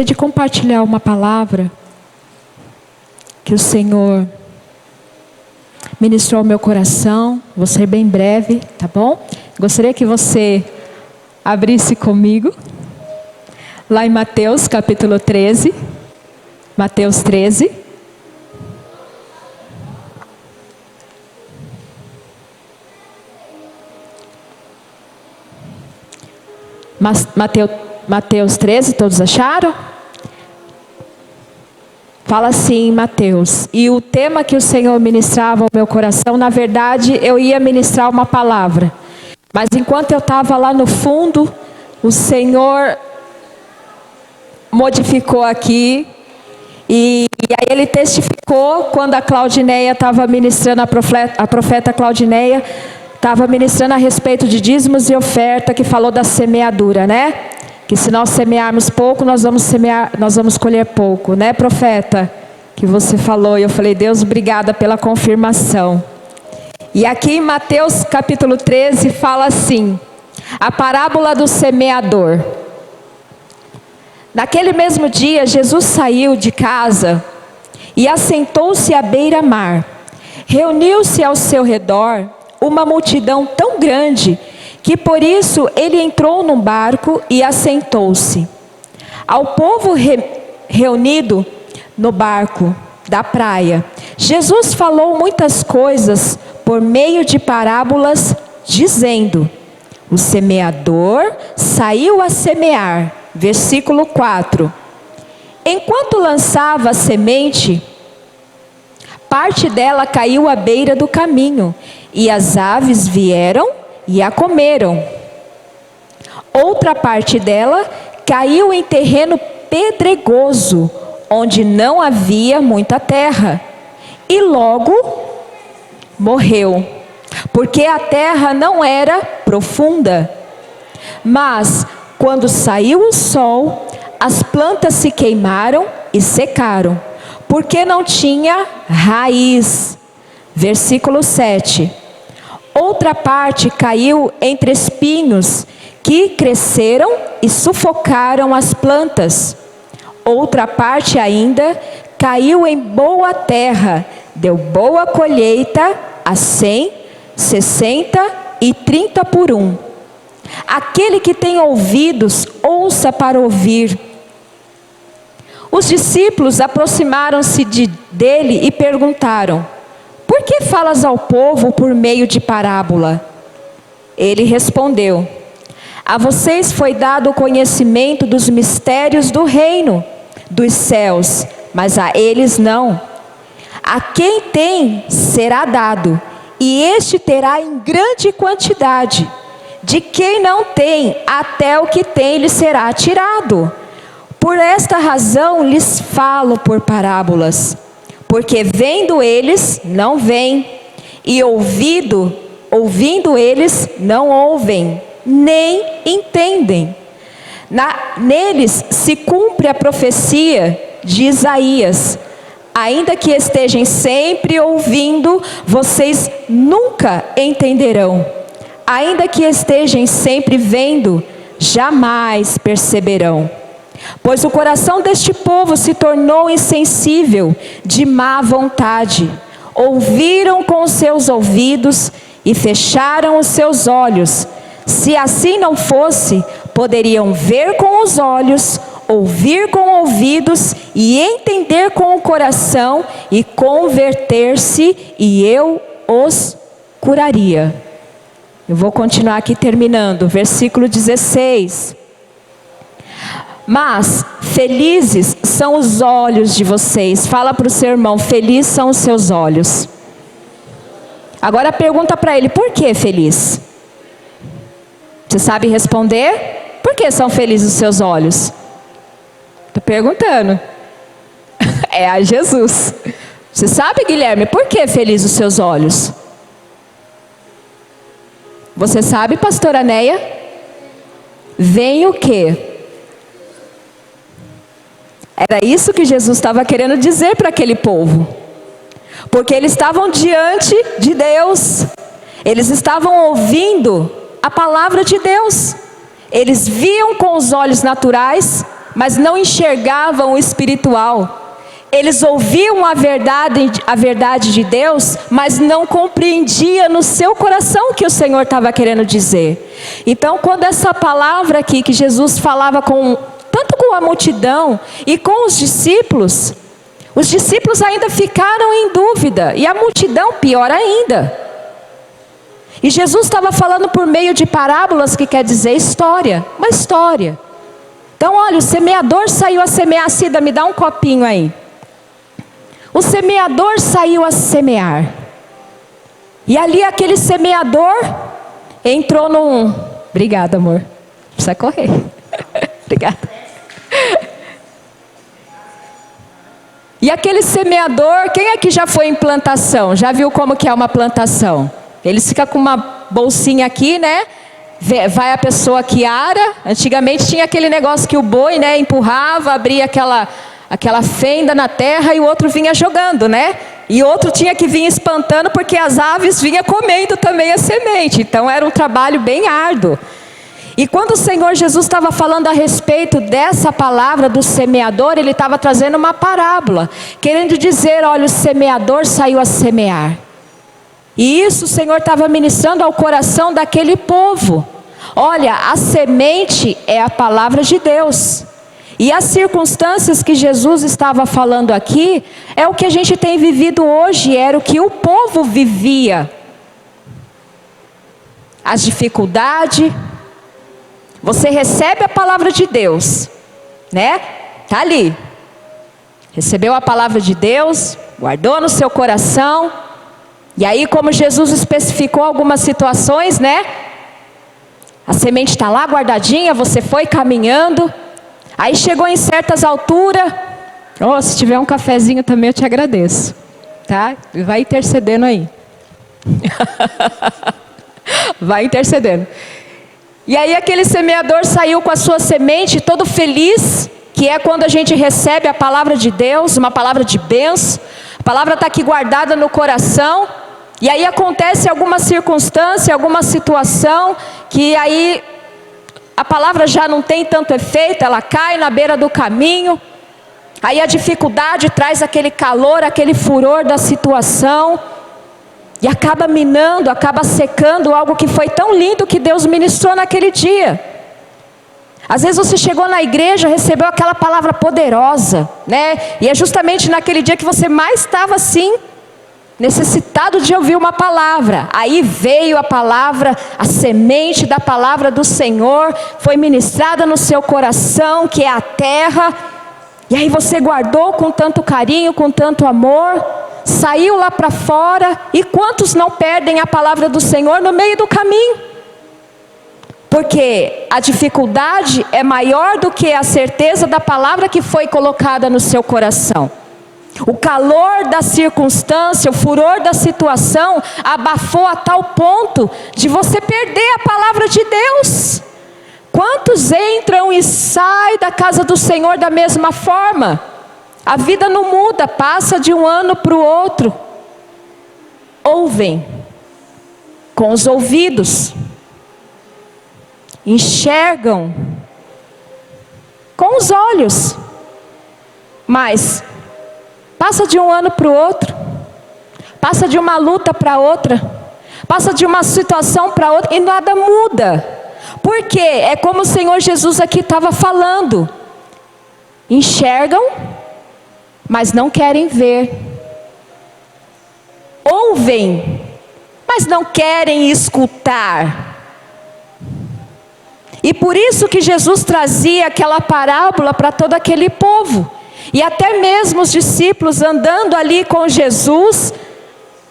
De compartilhar uma palavra que o Senhor ministrou ao meu coração. Vou ser bem breve, tá bom? Gostaria que você abrisse comigo lá em Mateus capítulo 13. Mateus 13. Mateus 13, todos acharam? Fala assim, Mateus. E o tema que o Senhor ministrava ao meu coração, na verdade, eu ia ministrar uma palavra. Mas enquanto eu estava lá no fundo, o Senhor modificou aqui. E aí ele testificou quando a Claudineia estava ministrando, a profeta Claudineia estava ministrando a respeito de dízimos e oferta, que falou da semeadura, né? Que se nós semearmos pouco, nós vamos colher pouco, né, profeta? Que você falou, e eu falei, Deus, obrigada pela confirmação. E aqui em Mateus capítulo 13 fala assim, a parábola do semeador. Naquele mesmo dia, Jesus saiu de casa e assentou-se à beira-mar. Reuniu-se ao seu redor uma multidão tão grande que por isso ele entrou num barco e assentou-se. Ao povo reunido no barco da praia, Jesus falou muitas coisas por meio de parábolas, dizendo: o semeador saiu a semear. Versículo 4. Enquanto lançava a semente, parte dela caiu à beira do caminho, e as aves vieram e a comeram. Outra parte dela caiu em terreno pedregoso, onde não havia muita terra, e logo morreu, porque a terra não era profunda. Mas quando saiu o sol, as plantas se queimaram e secaram, porque não tinha raiz. Versículo 7. Outra parte caiu entre espinhos, que cresceram e sufocaram as plantas. Outra parte ainda caiu em boa terra, deu boa colheita a 100, 60 e 30 por 1. Aquele que tem ouvidos, ouça para ouvir. Os discípulos aproximaram-se dele e perguntaram: por que falas ao povo por meio de parábola? Ele respondeu: a vocês foi dado o conhecimento dos mistérios do reino dos céus, mas a eles não. A quem tem será dado, e este terá em grande quantidade. De quem não tem, até o que tem lhe será tirado. Por esta razão lhes falo por parábolas, porque vendo eles não veem, e ouvindo eles não ouvem, nem entendem. Neles se cumpre a profecia de Isaías: ainda que estejam sempre ouvindo, vocês nunca entenderão. Ainda que estejam sempre vendo, jamais perceberão. Pois o coração deste povo se tornou insensível, de má vontade. Ouviram com os seus ouvidos e fecharam os seus olhos. Se assim não fosse, poderiam ver com os olhos, ouvir com ouvidos e entender com o coração e converter-se, e eu os curaria. Eu vou continuar aqui terminando, versículo 16. Mas felizes são os olhos de vocês. Fala para o seu irmão, felizes são os seus olhos. Agora pergunta para ele, por que feliz? Você sabe responder? Por que são felizes os seus olhos? Estou perguntando. É a Jesus. Você sabe, Guilherme, por que felizes os seus olhos? Você sabe, pastora Neia? Vem o quê? Era isso que Jesus estava querendo dizer para aquele povo. Porque eles estavam diante de Deus. Eles estavam ouvindo a palavra de Deus. Eles viam com os olhos naturais, mas não enxergavam o espiritual. Eles ouviam a verdade de Deus, mas não compreendiam no seu coração o que o Senhor estava querendo dizer. Então, quando essa palavra aqui que Jesus falava tanto com a multidão e com os discípulos ainda ficaram em dúvida, e a multidão pior ainda. E Jesus estava falando por meio de parábolas, que quer dizer história, uma história. Então, olha, o semeador saiu a semear. Cida, me dá um copinho aí. O semeador saiu a semear. E ali aquele semeador entrou num... Obrigada, amor. Precisa correr. Obrigada. E aquele semeador, quem aqui já foi em plantação? Já viu como que é uma plantação? Eles ficam com uma bolsinha aqui, né? Vai a pessoa que ara. Antigamente tinha aquele negócio que o boi, né, empurrava, abria aquela fenda na terra e o outro vinha jogando, né? E outro tinha que vir espantando porque as aves vinham comendo também a semente. Então era um trabalho bem árduo. E quando o Senhor Jesus estava falando a respeito dessa palavra do semeador, Ele estava trazendo uma parábola, querendo dizer, olha, o semeador saiu a semear. E isso o Senhor estava ministrando ao coração daquele povo. Olha, a semente é a palavra de Deus. E as circunstâncias que Jesus estava falando aqui, é o que a gente tem vivido hoje, era o que o povo vivia. As dificuldades. Você recebe a palavra de Deus, né? Está ali. Recebeu a palavra de Deus, guardou no seu coração. E aí, como Jesus especificou algumas situações, né? A semente está lá guardadinha, você foi caminhando. Aí chegou em certas alturas. Oh, se tiver um cafezinho também eu te agradeço. Tá? Vai intercedendo aí. Vai intercedendo. E aí aquele semeador saiu com a sua semente todo feliz, que é quando a gente recebe a palavra de Deus, uma palavra de bênção. A palavra está aqui guardada no coração. E aí acontece alguma circunstância, alguma situação, que aí a palavra já não tem tanto efeito, ela cai na beira do caminho. Aí a dificuldade traz aquele calor, aquele furor da situação. E acaba minando, acaba secando algo que foi tão lindo que Deus ministrou naquele dia. Às vezes você chegou na igreja, recebeu aquela palavra poderosa, né? E é justamente naquele dia que você mais estava assim, necessitado de ouvir uma palavra. Aí veio a palavra, a semente da palavra do Senhor, foi ministrada no seu coração, que é a terra. E aí você guardou com tanto carinho, com tanto amor, saiu lá para fora. E quantos não perdem a palavra do Senhor no meio do caminho? Porque a dificuldade é maior do que a certeza da palavra que foi colocada no seu coração. O calor da circunstância, o furor da situação abafou a tal ponto de você perder a palavra de Deus. Quantos entram e saem da casa do Senhor da mesma forma? A vida não muda, passa de um ano para o outro. Ouvem com os ouvidos, enxergam com os olhos, mas passa de um ano para o outro, passa de uma luta para outra, passa de uma situação para outra e nada muda. Por quê? É como o Senhor Jesus aqui estava falando. Enxergam, mas não querem ver. Ouvem, mas não querem escutar. E por isso que Jesus trazia aquela parábola para todo aquele povo. E até mesmo os discípulos andando ali com Jesus,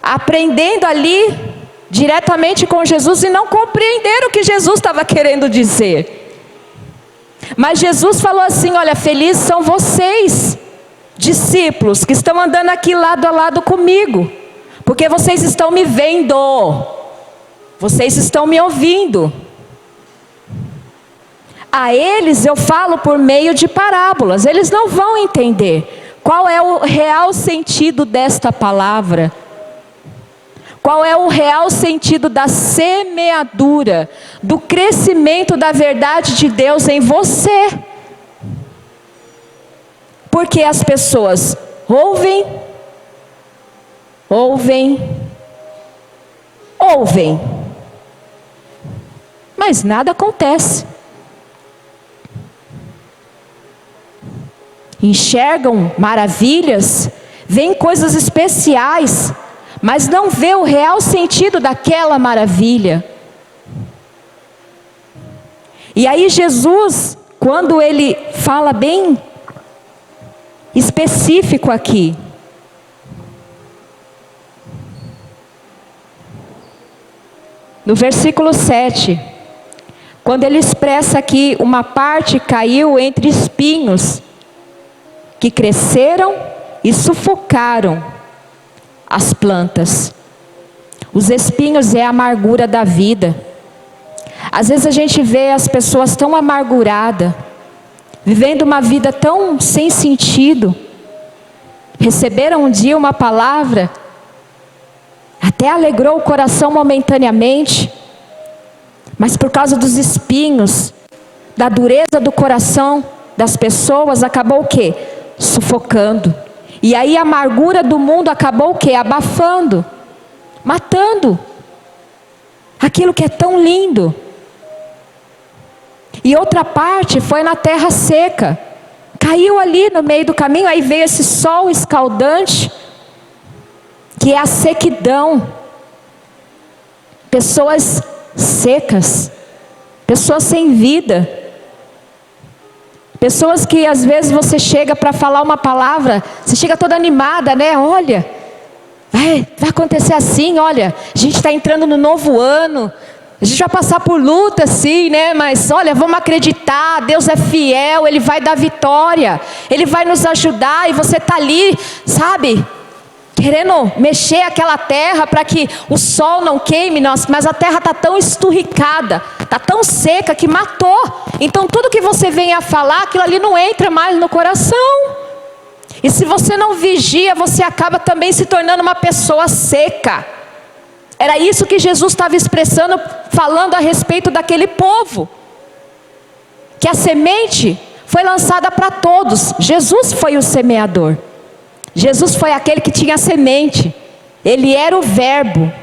aprendendo ali diretamente com Jesus e não compreenderam o que Jesus estava querendo dizer. Mas Jesus falou assim: olha, felizes são vocês, discípulos, que estão andando aqui lado a lado comigo, porque vocês estão me vendo, vocês estão me ouvindo. A eles eu falo por meio de parábolas, eles não vão entender qual é o real sentido desta palavra. Qual é o real sentido da semeadura, do crescimento da verdade de Deus em você? porque as pessoas ouvem, mas nada acontece. Enxergam maravilhas, veem coisas especiais, mas não vê o real sentido daquela maravilha. E aí Jesus, quando ele fala bem específico aqui, no versículo 7, quando ele expressa aqui, uma parte caiu entre espinhos, que cresceram e sufocaram as plantas. Os espinhos é a amargura da vida. Às vezes a gente vê as pessoas tão amarguradas, vivendo uma vida tão sem sentido. Receberam um dia uma palavra, até alegrou o coração momentaneamente, mas por causa dos espinhos, da dureza do coração das pessoas, acabou o quê? Sufocando. E aí a amargura do mundo acabou o quê? Abafando, matando aquilo que é tão lindo. E outra parte foi na terra seca, caiu ali no meio do caminho, aí veio esse sol escaldante, que é a sequidão. Pessoas secas, pessoas sem vida, pessoas que às vezes você chega para falar uma palavra, você chega toda animada, né? Olha, vai acontecer assim, olha, a gente está entrando no novo ano, a gente vai passar por luta sim, né? Mas olha, vamos acreditar, Deus é fiel, Ele vai dar vitória, Ele vai nos ajudar. E você está ali, sabe, querendo mexer aquela terra para que o sol não queime, mas a terra está tão esturricada, está tão seca que matou. Então tudo que você vem a falar, aquilo ali não entra mais no coração. E se você não vigia, você acaba também se tornando uma pessoa seca. Era isso que Jesus estava expressando, falando a respeito daquele povo. Que a semente foi lançada para todos. Jesus foi o semeador. Jesus foi aquele que tinha a semente. Ele era o verbo.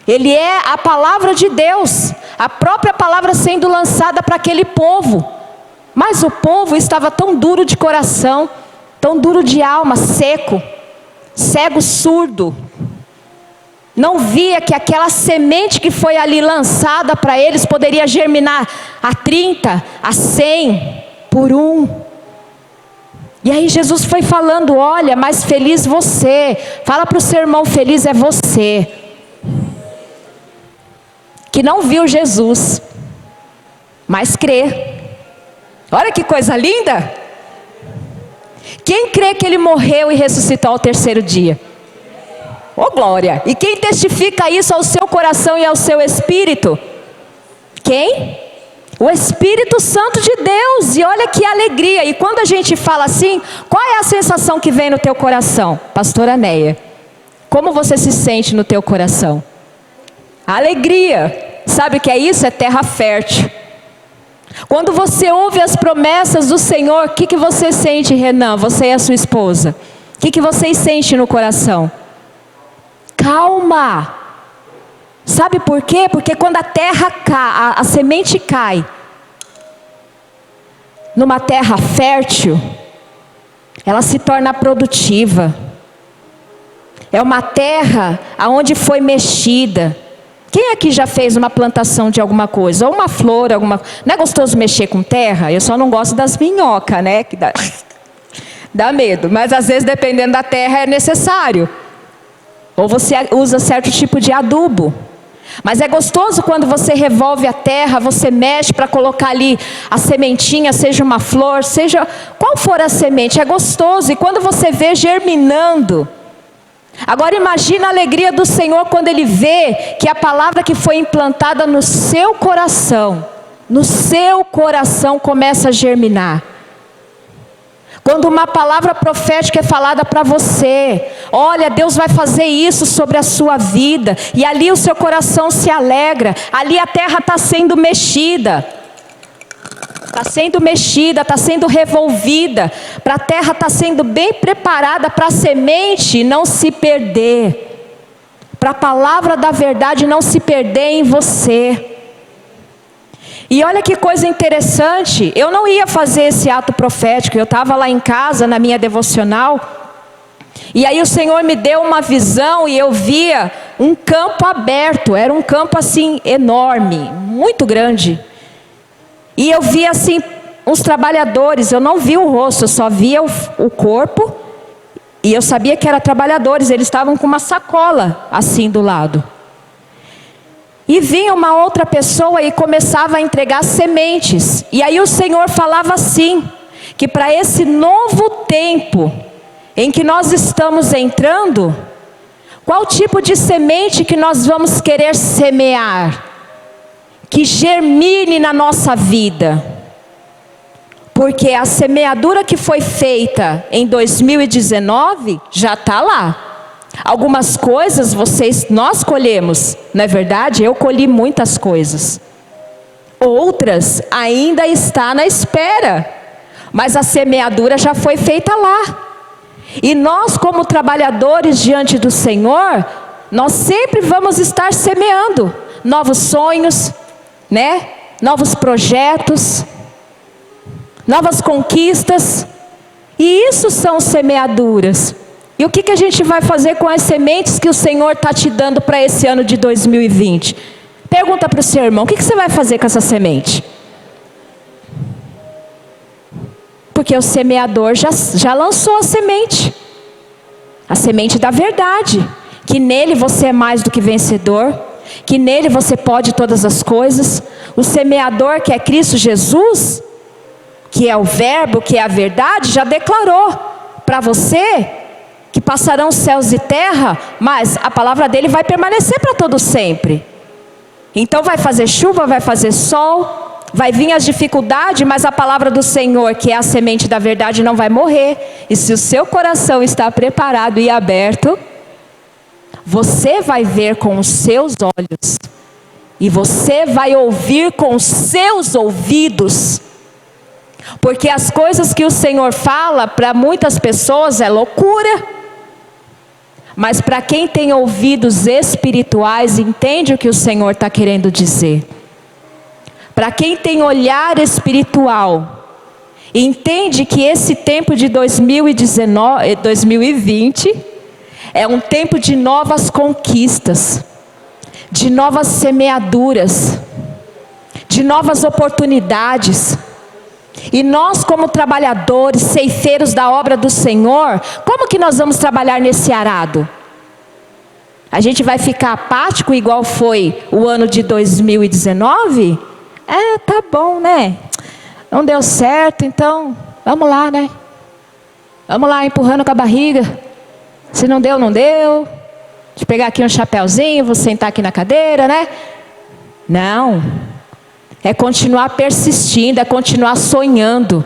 Ele é a palavra de Deus. A própria palavra sendo lançada para aquele povo. Mas o povo estava tão duro de coração, tão duro de alma, seco, cego, surdo. Não via que aquela semente que foi ali lançada para eles poderia germinar a 30, a 100, por 1. E aí Jesus foi falando, olha, mais feliz você. Fala para o seu irmão, feliz é você, que não viu Jesus, mas crê. Olha que coisa linda. Quem crê que Ele morreu e ressuscitou ao terceiro dia? Oh glória! E quem testifica isso ao seu coração e ao seu espírito? Quem? O Espírito Santo de Deus. E olha que alegria. E quando a gente fala assim, qual é a sensação que vem no teu coração? Pastora Neia, como você se sente no teu coração? Alegria. Sabe o que é isso? É terra fértil. Quando você ouve as promessas do Senhor, o que você sente, Renan? Você e a sua esposa. O que vocês sentem no coração? Calma. Sabe por quê? Porque quando a terra cai, a semente cai numa terra fértil, ela se torna produtiva. É uma terra aonde foi mexida. Quem aqui já fez uma plantação de alguma coisa? Ou uma flor, alguma... Não é gostoso mexer com terra? Eu só não gosto das minhocas, né? Que dá medo. Mas às vezes, dependendo da terra, é necessário. Ou você usa certo tipo de adubo. Mas é gostoso quando você revolve a terra, você mexe para colocar ali a sementinha, seja uma flor, seja qual for a semente, é gostoso. E quando você vê germinando. Agora imagina a alegria do Senhor quando Ele vê que a palavra que foi implantada no seu coração começa a germinar. Quando uma palavra profética é falada para você, olha, Deus vai fazer isso sobre a sua vida, e ali o seu coração se alegra, ali a terra está sendo mexida, está sendo mexida, está sendo revolvida, para a terra estar sendo bem preparada para a semente não se perder, para a palavra da verdade não se perder em você. E olha que coisa interessante, eu não ia fazer esse ato profético, eu estava lá em casa, na minha devocional, e aí o Senhor me deu uma visão e eu via um campo aberto, era um campo assim enorme, muito grande. E eu via assim uns trabalhadores, eu não vi o rosto, eu só via o corpo, e eu sabia que eram trabalhadores, eles estavam com uma sacola assim do lado. E vinha uma outra pessoa e começava a entregar sementes. E aí o Senhor falava assim, que para esse novo tempo em que nós estamos entrando, qual tipo de semente que nós vamos querer semear? Que germine na nossa vida. Porque a semeadura que foi feita em 2019 já está lá. Algumas coisas nós colhemos, não é verdade? Eu colhi muitas coisas. Outras ainda está na espera. Mas a semeadura já foi feita lá. E nós, como trabalhadores diante do Senhor, nós sempre vamos estar semeando novos sonhos, né? Novos projetos, novas conquistas. E isso são semeaduras. E o que a gente vai fazer com as sementes que o Senhor está te dando para esse ano de 2020? Pergunta para o seu irmão, o que você vai fazer com essa semente? Porque o semeador já lançou a semente da verdade, que nele você é mais do que vencedor, que nele você pode todas as coisas. O semeador, que é Cristo Jesus, que é o verbo, que é a verdade, já declarou para você que passarão céus e terra, mas a palavra dele vai permanecer para todo sempre. Então vai fazer chuva, vai fazer sol, vai vir as dificuldades, mas a palavra do Senhor, que é a semente da verdade, não vai morrer. E se o seu coração está preparado e aberto, você vai ver com os seus olhos, e você vai ouvir com os seus ouvidos, porque as coisas que o Senhor fala, para muitas pessoas é loucura, mas para quem tem ouvidos espirituais, entende o que o Senhor está querendo dizer. Para quem tem olhar espiritual, entende que esse tempo de 2020 é um tempo de novas conquistas, de novas semeaduras, de novas oportunidades. E nós, como trabalhadores, ceifeiros da obra do Senhor, como que nós vamos trabalhar nesse arado? A gente vai ficar apático igual foi o ano de 2019? Tá bom, né? Não deu certo, então vamos lá, né? Vamos lá, empurrando com a barriga. Se não deu, não deu. Deixa eu pegar aqui um chapéuzinho, vou sentar aqui na cadeira, né? Não. É continuar persistindo, é continuar sonhando.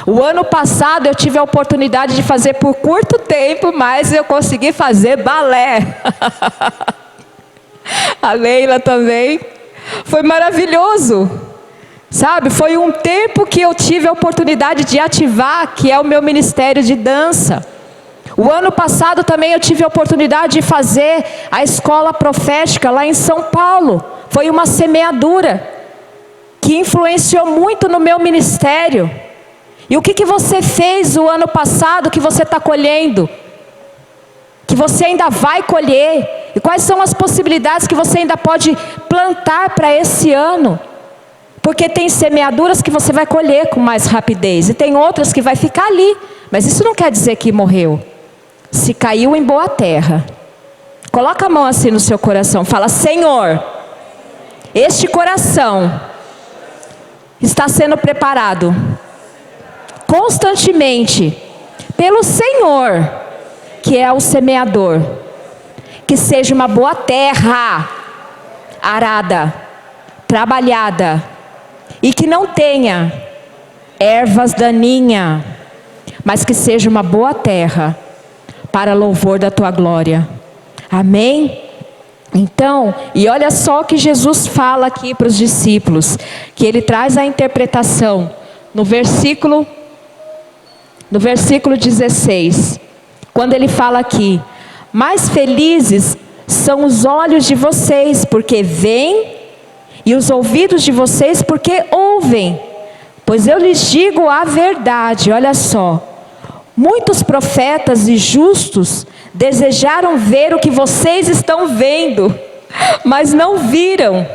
O ano passado eu tive a oportunidade de fazer por curto tempo, mas eu consegui fazer balé. A Leila também. Foi maravilhoso. Sabe, foi um tempo que eu tive a oportunidade de ativar, que é o meu ministério de dança. O ano passado também eu tive a oportunidade de fazer a escola profética lá em São Paulo. Foi uma semeadura que influenciou muito no meu ministério. E o que você fez o ano passado que você está colhendo? Que você ainda vai colher? E quais são as possibilidades que você ainda pode plantar para esse ano? Porque tem semeaduras que você vai colher com mais rapidez, e tem outras que vai ficar ali. Mas isso não quer dizer que morreu. Se caiu em boa terra. Coloca a mão assim no seu coração, fala: Senhor, este coração está sendo preparado constantemente pelo Senhor, que é o semeador. Que seja uma boa terra, arada, trabalhada, e que não tenha ervas daninhas, mas que seja uma boa terra, para louvor da tua glória. Amém? Então, e olha só o que Jesus fala aqui para os discípulos, que ele traz a interpretação no versículo 16, quando ele fala aqui: mais felizes são os olhos de vocês, porque veem, e os ouvidos de vocês, porque ouvem. Pois eu lhes digo a verdade, olha só, muitos profetas e justos desejaram ver o que vocês estão vendo, mas não viram.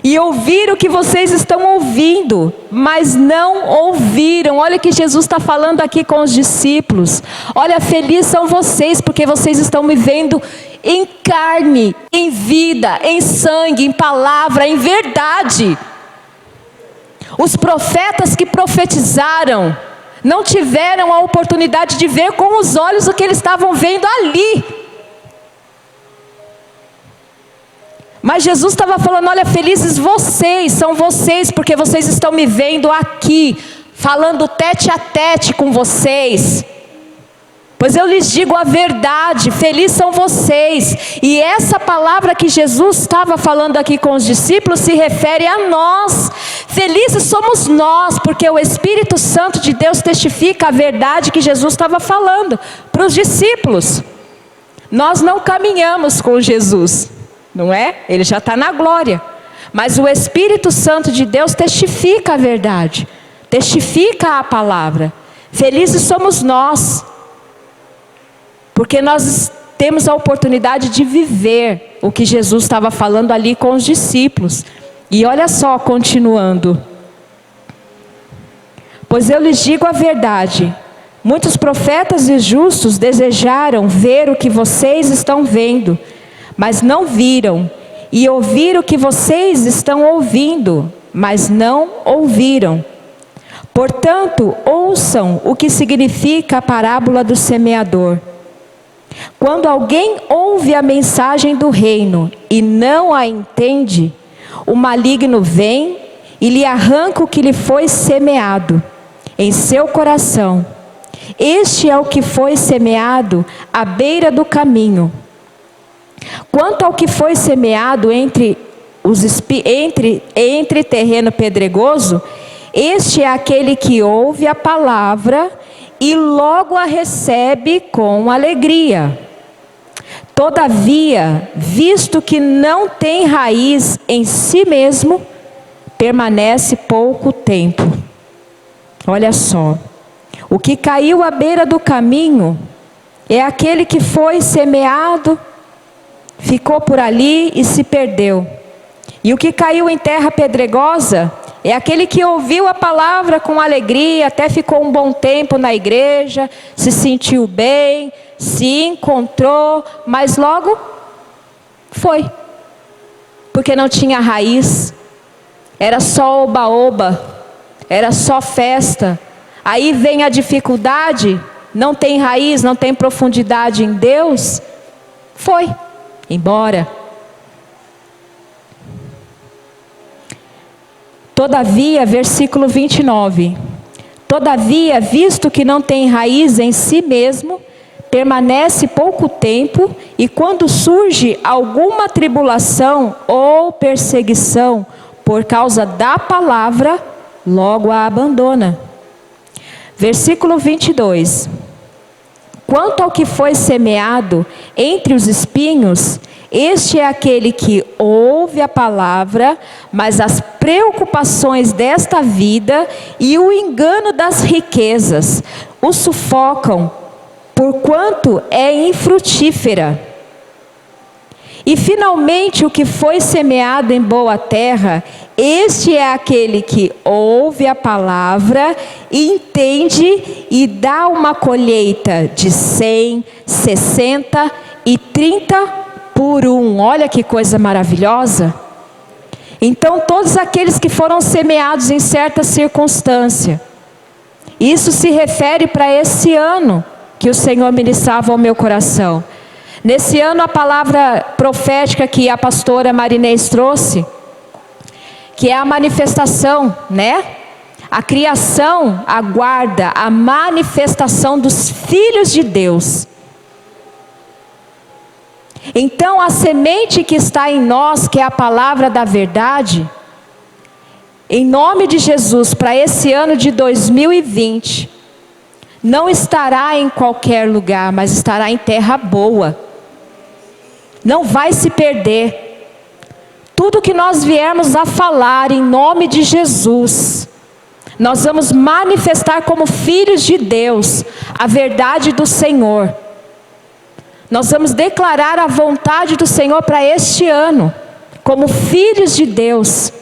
E ouvir o que vocês estão ouvindo, mas não ouviram. Olha o que Jesus está falando aqui com os discípulos. Olha, felizes são vocês, porque vocês estão me vendo em carne, em vida, em sangue, em palavra, em verdade. Os profetas que profetizaram não tiveram a oportunidade de ver com os olhos o que eles estavam vendo ali. Mas Jesus estava falando: olha, felizes vocês, são vocês, porque vocês estão me vendo aqui, falando tete a tete com vocês. Pois eu lhes digo a verdade, felizes são vocês. E essa palavra que Jesus estava falando aqui com os discípulos se refere a nós. Felizes somos nós, porque o Espírito Santo de Deus testifica a verdade que Jesus estava falando para os discípulos. Nós não caminhamos com Jesus, não é? Ele já está na glória. Mas o Espírito Santo de Deus testifica a verdade, testifica a palavra. Felizes somos nós, porque nós temos a oportunidade de viver o que Jesus estava falando ali com os discípulos. E olha só, continuando: pois eu lhes digo a verdade, muitos profetas e justos desejaram ver o que vocês estão vendo, mas não viram, e ouvir o que vocês estão ouvindo, mas não ouviram. Portanto, ouçam o que significa a parábola do semeador. Quando alguém ouve a mensagem do reino e não a entende, o maligno vem e lhe arranca o que lhe foi semeado em seu coração. Este é o que foi semeado à beira do caminho. Quanto ao que foi semeado entre terreno pedregoso, este é aquele que ouve a palavra e logo a recebe com alegria. Todavia, visto que não tem raiz em si mesmo, permanece pouco tempo. Olha só, o que caiu à beira do caminho é aquele que foi semeado, ficou por ali e se perdeu. E o que caiu em terra pedregosa é aquele que ouviu a palavra com alegria, até ficou um bom tempo na igreja, se sentiu bem, se encontrou, mas logo foi. Porque não tinha raiz, era só oba-oba, era só festa. Aí vem a dificuldade, não tem raiz, não tem profundidade em Deus, foi embora. Todavia, versículo 29. Todavia, visto que não tem raiz em si mesmo, permanece pouco tempo, e quando surge alguma tribulação ou perseguição por causa da palavra, logo a abandona. Versículo 22. Quanto ao que foi semeado entre os espinhos, este é aquele que ouve a palavra, mas as preocupações desta vida e o engano das riquezas o sufocam, porquanto é infrutífera. E finalmente o que foi semeado em boa terra, este é aquele que ouve a palavra, entende e dá uma colheita de 100, 60 e 30 por 1. Olha que coisa maravilhosa. Então todos aqueles que foram semeados em certa circunstância, isso se refere para esse ano que o Senhor ministrava ao meu coração. Nesse ano a palavra profética que a pastora Marinês trouxe, que é a manifestação, né? A criação aguarda a manifestação dos filhos de Deus. Então a semente que está em nós, que é a palavra da verdade, em nome de Jesus, para esse ano de 2020, não estará em qualquer lugar, mas estará em terra boa. Não vai se perder. Tudo que nós viermos a falar em nome de Jesus, nós vamos manifestar como filhos de Deus a verdade do Senhor. Nós vamos declarar a vontade do Senhor para este ano, como filhos de Deus,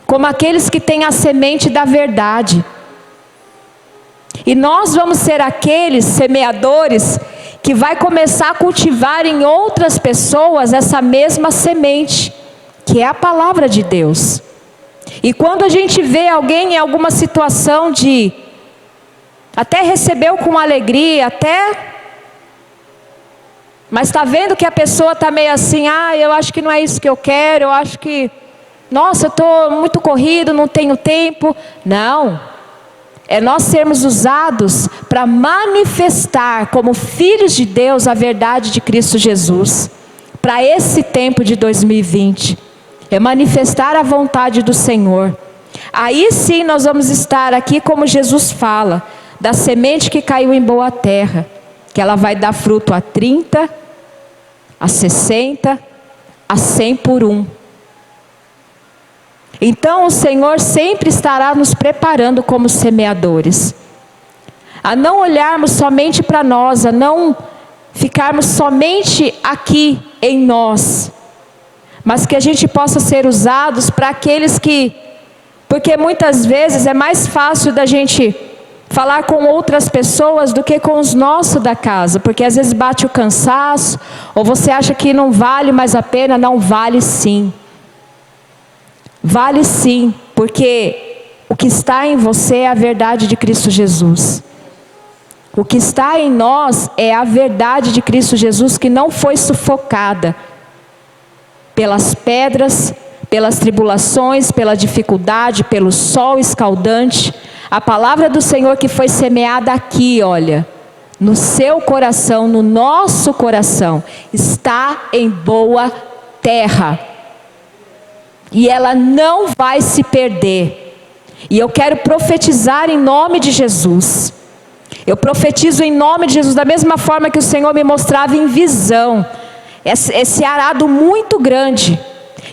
como aqueles que têm a semente da verdade. E nós vamos ser aqueles semeadores que vai começar a cultivar em outras pessoas essa mesma semente, que é a palavra de Deus. E quando a gente vê alguém em alguma situação de até recebeu com alegria, mas está vendo que a pessoa está meio assim, eu acho que não é isso que eu quero, eu acho que, nossa, eu estou muito corrido, não tenho tempo. Não, é nós sermos usados para manifestar como filhos de Deus a verdade de Cristo Jesus, para esse tempo de 2020, é manifestar a vontade do Senhor. Aí sim nós vamos estar aqui como Jesus fala, da semente que caiu em boa terra, que ela vai dar fruto a 30, a 60, a 100 por 1. Então o Senhor sempre estará nos preparando como semeadores, a não olharmos somente para nós, a não ficarmos somente aqui em nós, mas que a gente possa ser usados para aqueles que, porque muitas vezes é mais fácil da gente falar com outras pessoas do que com os nossos da casa, porque às vezes bate o cansaço, ou você acha que não vale mais a pena. Não, vale sim. Vale sim, porque o que está em você é a verdade de Cristo Jesus. O que está em nós é a verdade de Cristo Jesus, que não foi sufocada pelas pedras, pelas tribulações, pela dificuldade, pelo sol escaldante. A palavra do Senhor que foi semeada aqui, olha, no seu coração, no nosso coração, está em boa terra. E ela não vai se perder. E eu quero profetizar em nome de Jesus. Eu profetizo em nome de Jesus, da mesma forma que o Senhor me mostrava em visão. Esse arado muito grande.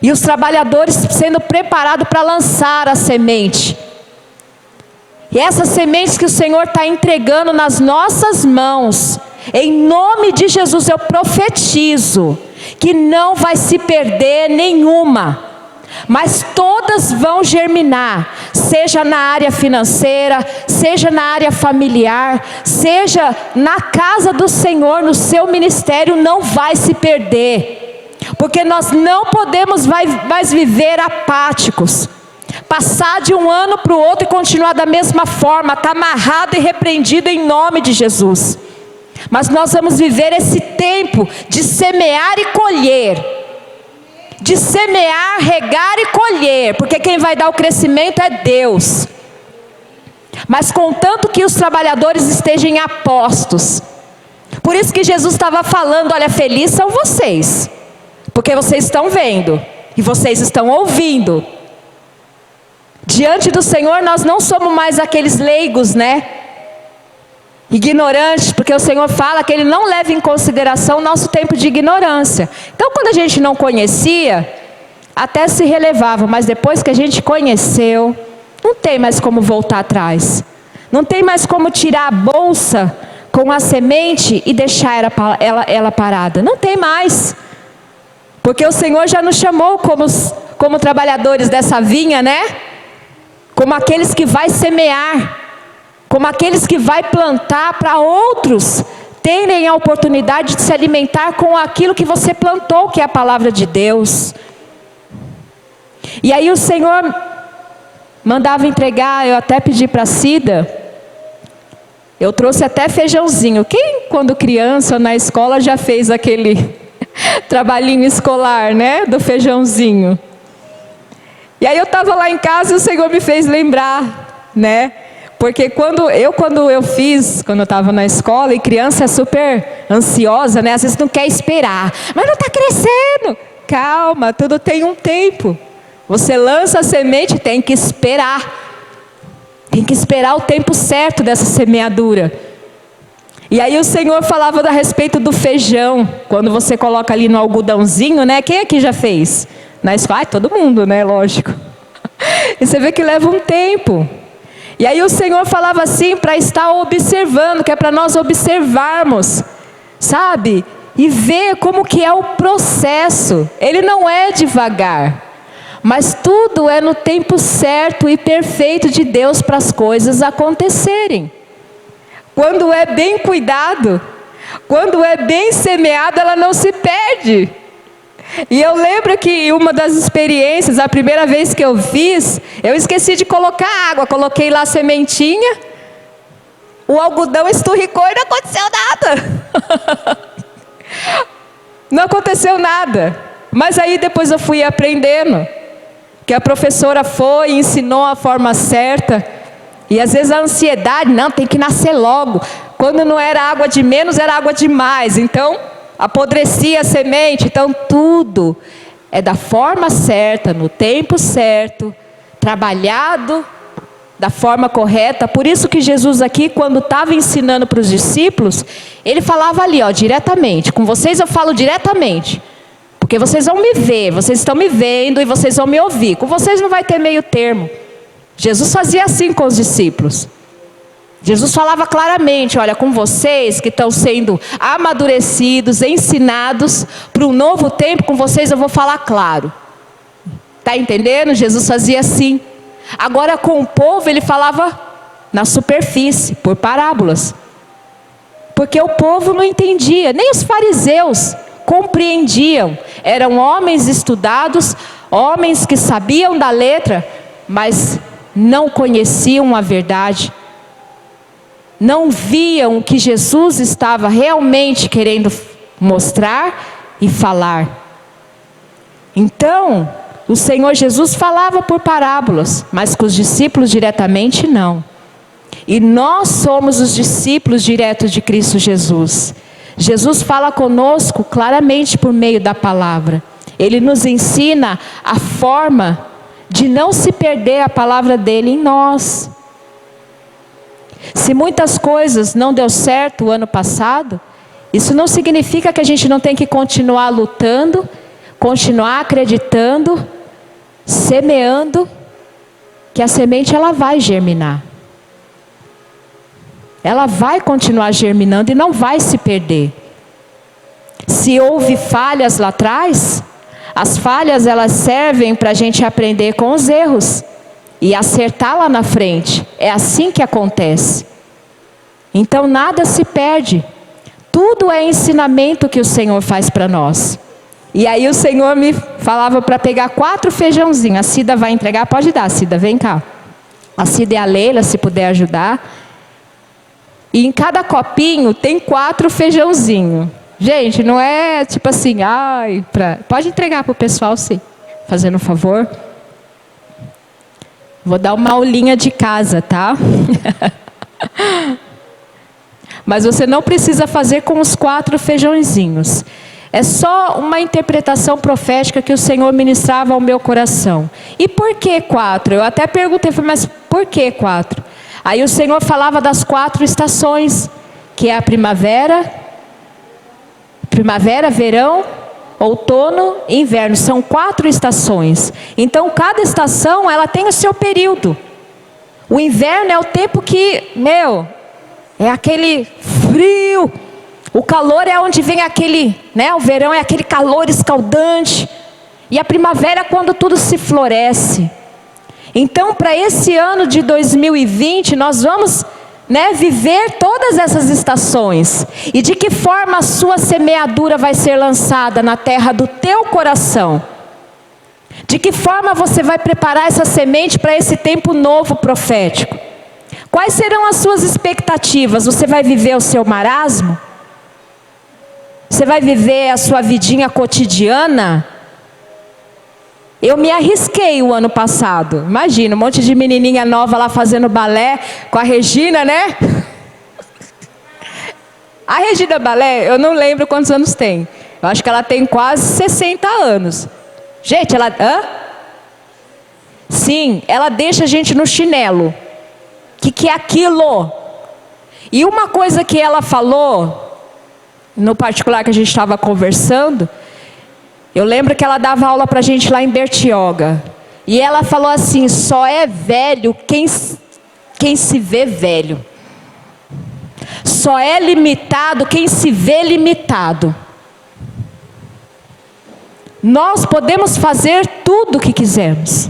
E os trabalhadores sendo preparados para lançar a semente. E essas sementes que o Senhor está entregando nas nossas mãos, em nome de Jesus eu profetizo, que não vai se perder nenhuma, mas todas vão germinar, seja na área financeira, seja na área familiar, seja na casa do Senhor, no seu ministério, não vai se perder, porque nós não podemos mais viver apáticos, passar de um ano para o outro e continuar da mesma forma, está amarrado e repreendido em nome de Jesus. Mas nós vamos viver esse tempo de semear e colher, de semear, regar e colher, porque quem vai dar o crescimento é Deus. Mas contanto que os trabalhadores estejam apostos. Por isso que Jesus estava falando, olha, felizes são vocês, porque vocês estão vendo e vocês estão ouvindo. Diante do Senhor nós não somos mais aqueles leigos, né? Ignorantes, porque o Senhor fala que Ele não leva em consideração o nosso tempo de ignorância. Então quando a gente não conhecia, até se relevava, mas depois que a gente conheceu, não tem mais como voltar atrás. Não tem mais como tirar a bolsa com a semente e deixar ela parada. Não tem mais. Porque o Senhor já nos chamou como trabalhadores dessa vinha, né? Como aqueles que vai semear, como aqueles que vai plantar para outros terem a oportunidade de se alimentar com aquilo que você plantou, que é a palavra de Deus. E aí o Senhor mandava entregar, eu até pedi para a Cida, eu trouxe até feijãozinho. Quem quando criança na escola já fez aquele trabalhinho escolar, né, do feijãozinho? E aí eu estava lá em casa e o Senhor me fez lembrar, né? Porque quando eu estava na escola, e criança é super ansiosa, né? Às vezes não quer esperar. Mas não está crescendo. Calma, tudo tem um tempo. Você lança a semente, tem que esperar. Tem que esperar o tempo certo dessa semeadura. E aí o Senhor falava a respeito do feijão. Quando você coloca ali no algodãozinho, né? Quem aqui já fez? Na escola? Todo mundo, né? Lógico. E você vê que leva um tempo. E aí o Senhor falava assim para estar observando, que é para nós observarmos, sabe? E ver como que é o processo. Ele não é devagar, mas tudo é no tempo certo e perfeito de Deus para as coisas acontecerem. Quando é bem cuidado, quando é bem semeado, ela não se perde. E eu lembro que uma das experiências, a primeira vez que eu fiz, eu esqueci de colocar água, coloquei lá a sementinha, o algodão esturricou e não aconteceu nada. Não aconteceu nada. Mas aí depois eu fui aprendendo, que a professora foi e ensinou a forma certa. E às vezes a ansiedade, não, tem que nascer logo. Quando não era água de menos, era água de mais. Então apodrecia a semente. Então tudo é da forma certa, no tempo certo, trabalhado da forma correta. Por isso que Jesus aqui, quando estava ensinando para os discípulos, ele falava ali, ó, diretamente. Com vocês eu falo diretamente, porque vocês vão me ver, vocês estão me vendo e vocês vão me ouvir. Com vocês não vai ter meio termo. Jesus fazia assim com os discípulos. Jesus falava claramente, olha, com vocês que estão sendo amadurecidos, ensinados para um novo tempo, com vocês eu vou falar claro. Está entendendo? Jesus fazia assim. Agora com o povo ele falava na superfície, por parábolas. Porque o povo não entendia, nem os fariseus compreendiam. Eram homens estudados, homens que sabiam da letra, mas não conheciam a verdade. Não viam o que Jesus estava realmente querendo mostrar e falar. Então, o Senhor Jesus falava por parábolas, mas com os discípulos diretamente não. E nós somos os discípulos diretos de Cristo Jesus. Jesus fala conosco claramente por meio da palavra. Ele nos ensina a forma de não se perder a palavra dele em nós. Se muitas coisas não deu certo o ano passado, isso não significa que a gente não tem que continuar lutando, continuar acreditando, semeando, que a semente ela vai germinar. Ela vai continuar germinando e não vai se perder. Se houve falhas lá atrás, as falhas elas servem para a gente aprender com os erros e acertar lá na frente. É assim que acontece. Então nada se perde. Tudo é ensinamento que o Senhor faz para nós. E aí o Senhor me falava para pegar 4 feijãozinhos. A Cida vai entregar, pode dar, Cida, vem cá. A Cida e a Leila, se puder ajudar. E em cada copinho tem 4 feijãozinhos. Gente, não é tipo assim, ai, pode entregar para o pessoal, sim, fazendo um favor. Vou dar uma aulinha de casa, tá? Mas você não precisa fazer com os 4 feijãozinhos. É só uma interpretação profética que o Senhor ministrava ao meu coração. E por que 4? Eu até perguntei, mas por que 4? Aí o Senhor falava das 4 estações, que é a primavera, verão, outono e inverno. São 4 estações. Então cada estação ela tem o seu período. O inverno é o tempo que, é aquele frio. O calor é onde vem aquele, o verão é aquele calor escaldante. E a primavera é quando tudo se floresce. Então para esse ano de 2020 nós vamos viver todas essas estações. E de que forma a sua semeadura vai ser lançada na terra do teu coração? De que forma você vai preparar essa semente para esse tempo novo profético? Quais serão as suas expectativas? Você vai viver o seu marasmo? Você vai viver a sua vidinha cotidiana? Eu me arrisquei o ano passado. Imagina, um monte de menininha nova lá fazendo balé com a Regina, né? A Regina Balé, eu não lembro quantos anos tem. Eu acho que ela tem quase 60 anos. Gente, ela... Hã? Sim, ela deixa a gente no chinelo. Que é aquilo? E uma coisa que ela falou, no particular que a gente estava conversando... Eu lembro que ela dava aula pra gente lá em Bertioga. E ela falou assim, só é velho quem se vê velho. Só é limitado quem se vê limitado. Nós podemos fazer tudo o que quisermos.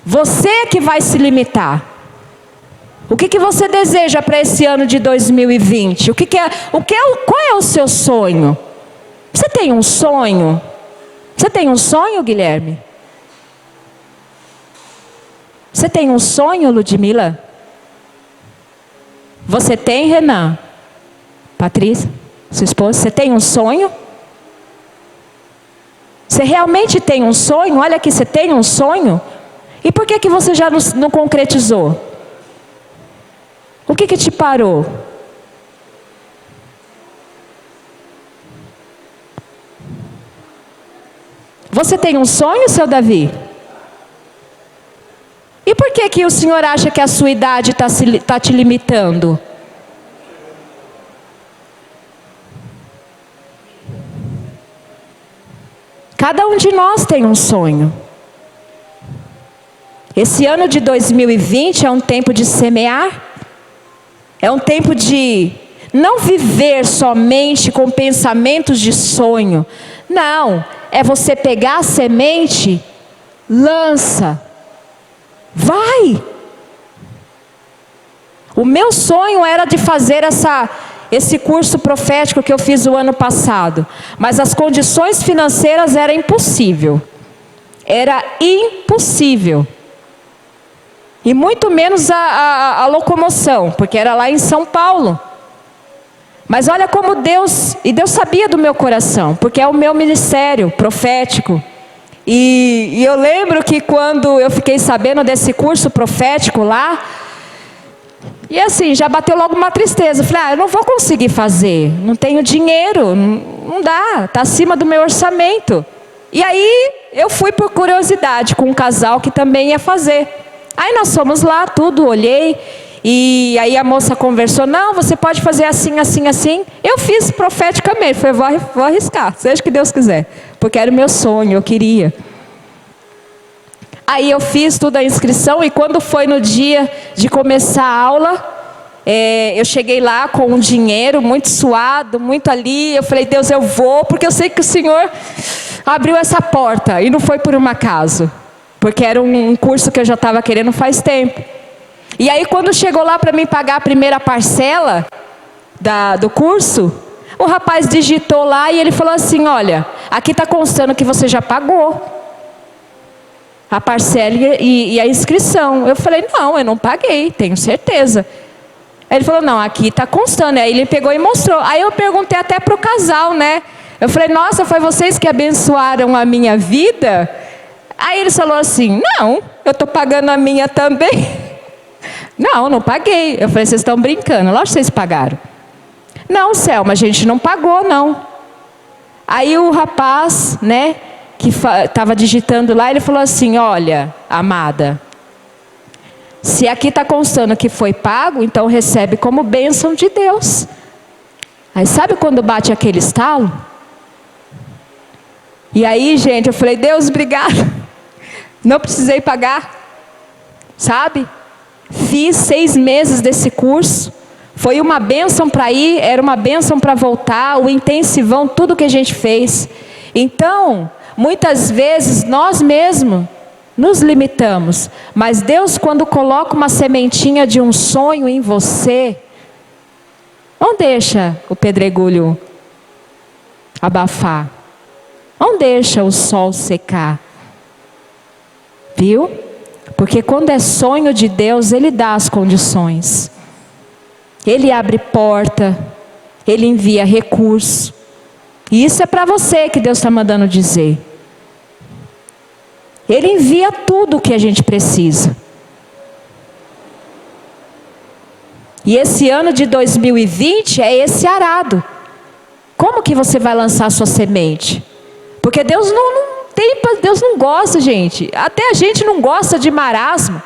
Você é que vai se limitar. O que você deseja para esse ano de 2020? Qual é o seu sonho? Você tem um sonho? Você tem um sonho, Guilherme? Você tem um sonho, Ludmila? Você tem, Renan? Patrícia, sua esposa, você tem um sonho? Você realmente tem um sonho? Olha aqui, você tem um sonho? E por que você já não concretizou? O que te parou? Você tem um sonho, seu Davi? E por que o senhor acha que a sua idade está te limitando? Cada um de nós tem um sonho. Esse ano de 2020 é um tempo de semear. É um tempo de não viver somente com pensamentos de sonho. Não. É você pegar a semente, lança, vai. O meu sonho era de fazer esse curso profético que eu fiz o ano passado, mas as condições financeiras eram impossível. Era impossível. E muito menos a locomoção, porque era lá em São Paulo. Mas olha como Deus sabia do meu coração, porque é o meu ministério profético. E eu lembro que quando eu fiquei sabendo desse curso profético lá, e assim, já bateu logo uma tristeza. Eu falei, eu não vou conseguir fazer, não tenho dinheiro, não dá, está acima do meu orçamento. E aí eu fui por curiosidade com um casal que também ia fazer. Aí nós fomos lá, tudo, olhei. E aí a moça conversou, não, você pode fazer assim, assim, assim. Eu fiz profeticamente, falei, vou arriscar, seja o que Deus quiser. Porque era o meu sonho, eu queria. Aí eu fiz toda a inscrição e quando foi no dia de começar a aula, eu cheguei lá com um dinheiro muito suado, muito ali. Eu falei, Deus, eu vou, porque eu sei que o Senhor abriu essa porta. E não foi por um acaso, porque era um curso que eu já estava querendo faz tempo. E aí quando chegou lá para mim pagar a primeira parcela do curso, o rapaz digitou lá e ele falou assim, olha, aqui está constando que você já pagou a parcela e a inscrição. Eu falei, não, eu não paguei, tenho certeza. Aí ele falou, não, aqui está constando. Aí ele pegou e mostrou. Aí eu perguntei até para o casal, né? Eu falei, nossa, foi vocês que abençoaram a minha vida? Aí ele falou assim, não, eu estou pagando a minha também. Não paguei. Eu falei, vocês estão brincando, lógico que vocês pagaram. Não, Selma, a gente não pagou, não. Aí o rapaz, né, que estava digitando lá, ele falou assim, olha, amada, se aqui está constando que foi pago, então recebe como bênção de Deus. Aí sabe quando bate aquele estalo? E aí, gente, eu falei, Deus, obrigado. Não precisei pagar, sabe? Fiz 6 meses desse curso. Foi uma bênção para ir, era uma bênção para voltar, o intensivão, tudo que a gente fez. Então, muitas vezes nós mesmos nos limitamos. Mas Deus, quando coloca uma sementinha de um sonho em você, não deixa o pedregulho abafar. Não deixa o sol secar. Viu? Porque quando é sonho de Deus, Ele dá as condições. Ele abre porta, Ele envia recurso. E isso é para você que Deus está mandando dizer. Ele envia tudo o que a gente precisa. E esse ano de 2020 é esse arado. Como que você vai lançar a sua semente? Porque Deus Deus não gosta, gente. Até a gente não gosta de marasmo.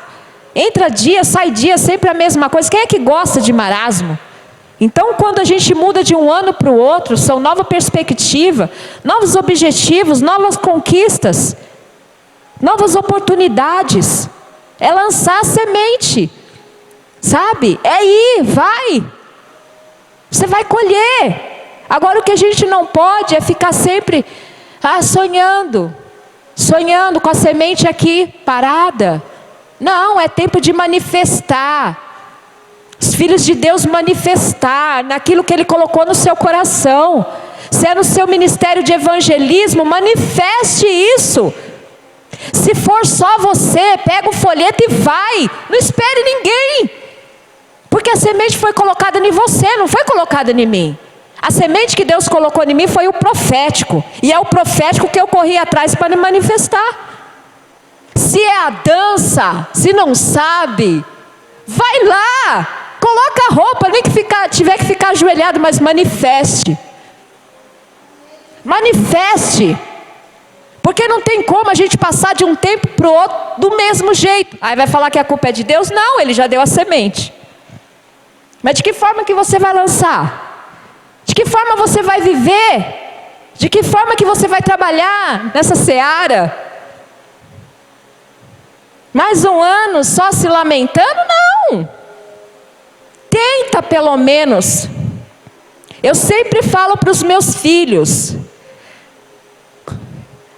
Entra dia, sai dia, sempre a mesma coisa. Quem é que gosta de marasmo? Então, quando a gente muda de um ano para o outro, são nova perspectiva, novos objetivos, novas conquistas, novas oportunidades. É lançar a semente, sabe? É ir, vai. Você vai colher. Agora, o que a gente não pode é ficar sempre sonhando com a semente aqui parada. Não, é tempo de manifestar. Os filhos de Deus manifestar naquilo que Ele colocou no seu coração. Se é no seu ministério de evangelismo, manifeste isso. Se for só você, pega o folheto e vai. Não espere ninguém. Porque a semente foi colocada em você, não foi colocada em mim. A semente que Deus colocou em mim foi o profético. E é o profético que eu corri atrás para me manifestar. Se é a dança, se não sabe, vai lá. Coloca a roupa, nem que tiver que ficar ajoelhado, mas manifeste. Manifeste. Porque não tem como a gente passar de um tempo para o outro do mesmo jeito. Aí vai falar que a culpa é de Deus? Não, Ele já deu a semente. Mas de que forma que você vai lançar? De que forma você vai viver? De que forma que você vai trabalhar nessa seara? Mais um ano só se lamentando? Não. Tenta pelo menos. Eu sempre falo para os meus filhos.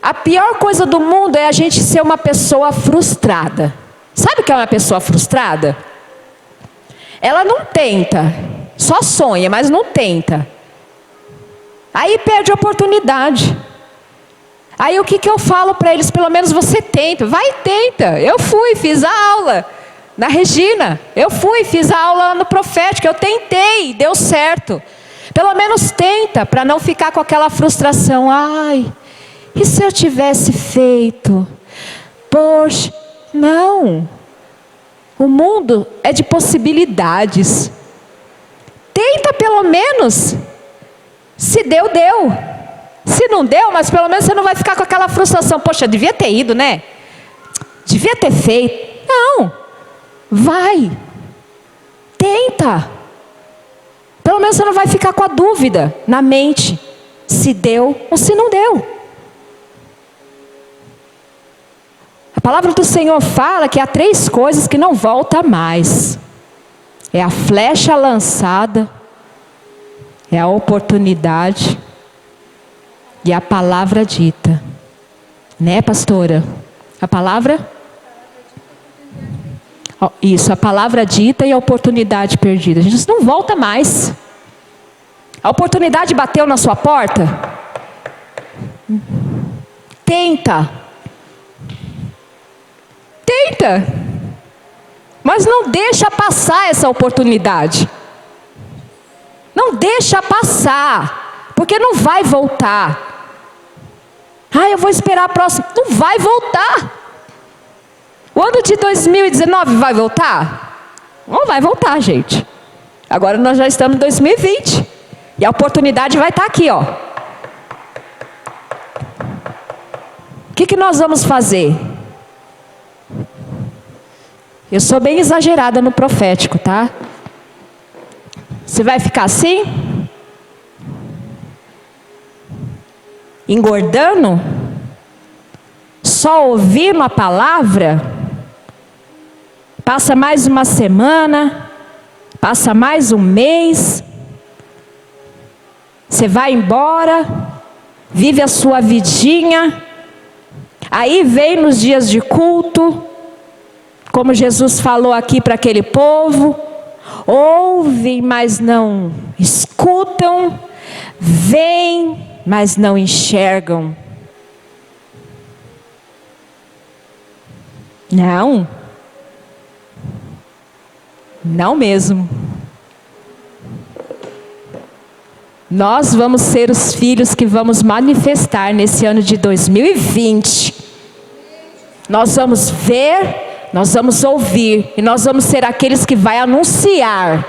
A pior coisa do mundo é a gente ser uma pessoa frustrada. Sabe o que é uma pessoa frustrada? Ela não tenta, só sonha, mas não tenta. Aí perde a oportunidade. Aí o que eu falo para eles? Pelo menos você tenta. Vai, tenta. Eu fui, fiz a aula na Regina. Eu fui, fiz a aula no Profético. Eu tentei, deu certo. Pelo menos tenta, para não ficar com aquela frustração. Ai, e se eu tivesse feito? Poxa, não. O mundo é de possibilidades. Tenta pelo menos. Se deu, deu. Se não deu, mas pelo menos você não vai ficar com aquela frustração. Poxa, devia ter ido, né? Devia ter feito. Não. Vai. Tenta. Pelo menos você não vai ficar com a dúvida na mente. Se deu ou se não deu. A palavra do Senhor fala que há 3 coisas que não voltam mais. É a flecha lançada. É a oportunidade. E a palavra dita. Né, pastora? A palavra? Isso, a palavra dita e a oportunidade perdida. Jesus não volta mais. A oportunidade bateu na sua porta? Tenta. Tenta. Mas não deixa passar essa oportunidade. Não deixa passar. Porque não vai voltar. Eu vou esperar a próxima. Não vai voltar. O ano de 2019 vai voltar? Não vai voltar, gente. Agora nós já estamos em 2020. E a oportunidade vai estar aqui, ó. O que nós vamos fazer? Eu sou bem exagerada no profético, tá? Você vai ficar assim? Engordando? Só ouvindo a palavra? Passa mais uma semana, passa mais um mês, você vai embora, vive a sua vidinha, aí vem nos dias de culto, como Jesus falou aqui para aquele povo, ouvem, mas não escutam, veem, mas não enxergam. Não mesmo. Nós vamos ser os filhos que vamos manifestar nesse ano de 2020. Nós vamos ver, nós vamos ouvir, e nós vamos ser aqueles que vai anunciar.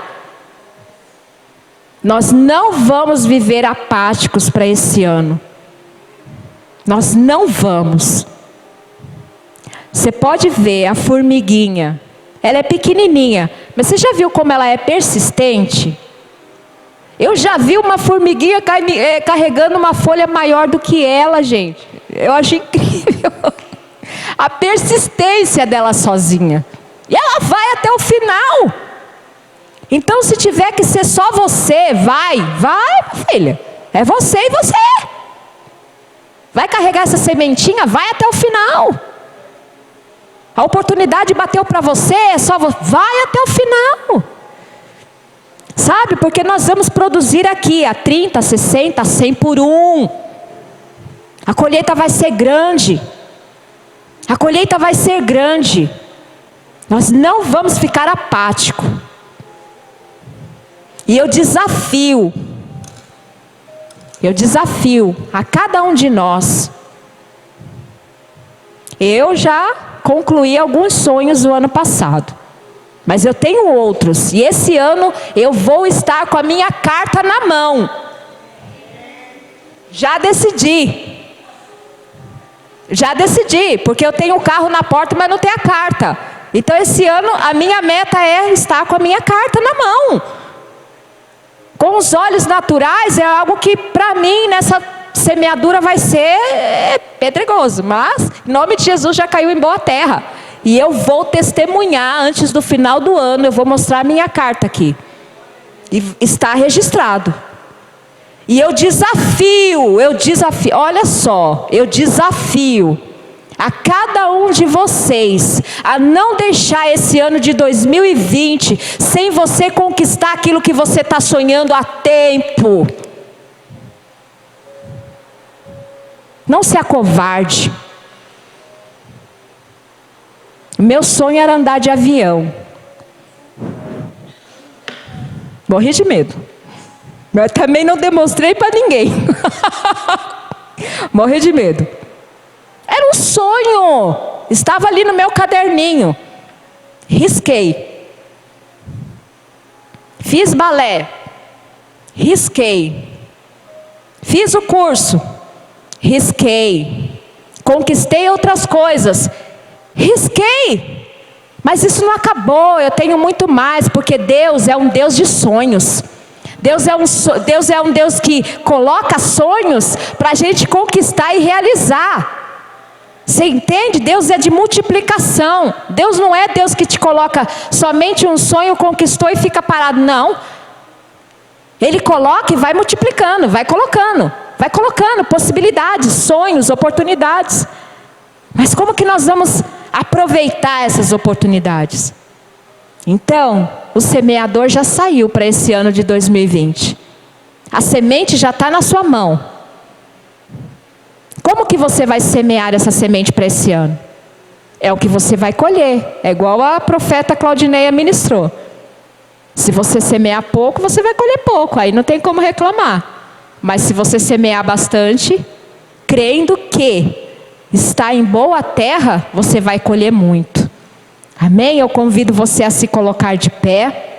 Nós não vamos viver apáticos para esse ano. Nós não vamos. Você pode ver a formiguinha, ela é pequenininha, mas você já viu como ela é persistente? Eu já vi uma formiguinha carregando uma folha maior do que ela, gente. Eu acho incrível a persistência dela sozinha. E ela vai até o final. Então, se tiver que ser só você, vai, filha. É você e você. Vai carregar essa sementinha, vai até o final. A oportunidade bateu para você, é só você. Vai até o final. Sabe, porque nós vamos produzir aqui a 30, 60, 100 por 1. A colheita vai ser grande. A colheita vai ser grande. Nós não vamos ficar apáticos. E eu desafio a cada um de nós. Eu já concluí alguns sonhos do ano passado, mas eu tenho outros, e esse ano eu vou estar com a minha carta na mão. Já decidi, porque eu tenho o carro na porta, mas não tenho a carta. Então esse ano a minha meta é estar com a minha carta na mão. Com os olhos naturais é algo que para mim nessa semeadura vai ser pedregoso, mas em nome de Jesus já caiu em boa terra. E eu vou testemunhar antes do final do ano, eu vou mostrar a minha carta aqui. E está registrado. E eu desafio, olha só, eu desafio a cada um de vocês a não deixar esse ano de 2020 sem você conquistar aquilo que você está sonhando há tempo. Não se acovarde. Meu sonho era andar de avião. Morri de medo. Mas também não demonstrei para ninguém. Morri de medo. Era um sonho. Estava ali no meu caderninho. Risquei. Fiz balé. Risquei. Fiz o curso. Risquei. Conquistei outras coisas. Risquei. Mas isso não acabou. Eu tenho muito mais, porque Deus é um Deus de sonhos. Deus é um Deus que coloca sonhos para a gente conquistar e realizar. Você entende? Deus é de multiplicação. Deus não é Deus que te coloca somente um sonho, conquistou e fica parado. Não. Ele coloca e vai multiplicando, vai colocando possibilidades, sonhos, oportunidades. Mas como que nós vamos aproveitar essas oportunidades? Então, o semeador já saiu para esse ano de 2020. A semente já está na sua mão. Como que você vai semear essa semente para esse ano? É o que você vai colher. É igual a profeta Claudineia ministrou. Se você semear pouco, você vai colher pouco. Aí não tem como reclamar. Mas se você semear bastante, crendo que está em boa terra, você vai colher muito. Amém? Eu convido você a se colocar de pé.